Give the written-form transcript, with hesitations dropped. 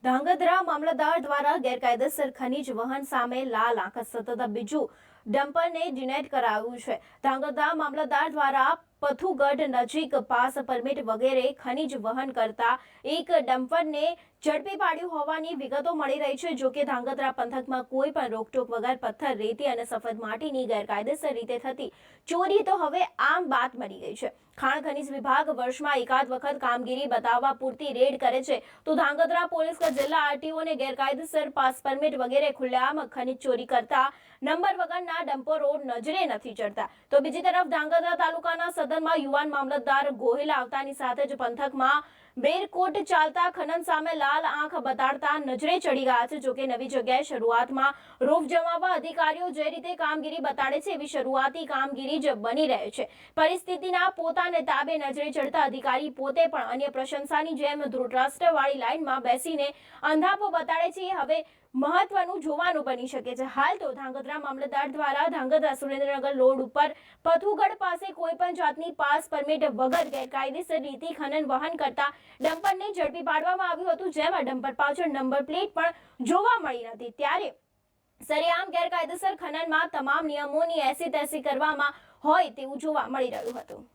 ધાંગધ્રા મામલતદાર દ્વારા ગેરકાયદેસર ખનીજ વહન સામે લાલ આંખ સતત બીજું ડમ્પરને ડિનેટ કરાવ્યું છે। ધાંગધ્રા મામલતદાર દ્વારા પથુગઢ નજીક પાસ પરમિટ વગેરે ખનીજ વહન કરતા એક ડમ્પરને ઝડપી પાડ્યું હોવાની વિગતો મળી રહી છે। જો કે ધાંગધ્રા પંથકમાં કોઈ પણ રોકટોક વગર પથ્થર, રેતી અને સફેદ માટીની ગેરકાયદેસર રીતે થતી ચોરી તો હવે આમ વાત બની ગઈ છે। ખાણ ખનીજ વિભાગ વર્ષમાં એકાદ વખત કામગીરી બતાવવા પૂરતી રેડ કરે છે, તો ધાંગધ્રા પોલીસ જિલ્લા આરટીઓને ગેરકાયદેસર પાસ પરમિટ વગેરે ખુલ્લેઆમ ખનીજ ચોરી કરતા નંબર વગરના ડમ્પરો નજરે નથી ચડતા। તો બીજી તરફ ધાંગધ્રા તાલુકાના સદનમાં યુવાન મામલતદાર ગોહિલ આવતાની સાથે જ પંથકમાં બેરકોટ ચાલતા ખનન સામે લાલ આંખ બતાડતા નજરે ચડી ગયા છે। જોકે નવી જગ્યાએ શરૂઆતમાં રોફ જમાવવા અધિકારીઓ જે રીતે કામગીરી બતાડે છે, એવી શરૂઆતી કામગીરી જ બની રહે છે। પરિસ્થિતિના પોતાને તાબે નજરે ચડતા અધિકારી પોતે પણ અન્ય પ્રશંસાની જેમ ધૃતરાષ્ટ્રવાળી લાઇનમાં બેસીને અંધાપો બતાડે છે, એ હવે મહત્વનું જોવાનું બની શકે છે। હાલ તો ધાંગધ્રા મામલતદાર દ્વારા ધાંગધ્રા સુરેન્દ્રનગર રોડ ઉપર પથુગઢ પાસે કોઈ પણ જાતની પાસ પરમિટ વગર ગેરકાયદેસર રીતે ખનન વહન કરતા ડમ્પરને ઝડપી પાડવામાં આવ્યું હતું, જેમાં ડમ્પર પાછળ નંબર પ્લેટ પણ જોવા મળી નથી। ત્યારે સરેઆમ ગેરકાયદેસર ખનનમાં તમામ નિયમોની એસી તેસી કરવામાં હોય તેવું જોવા મળી રહ્યું હતું।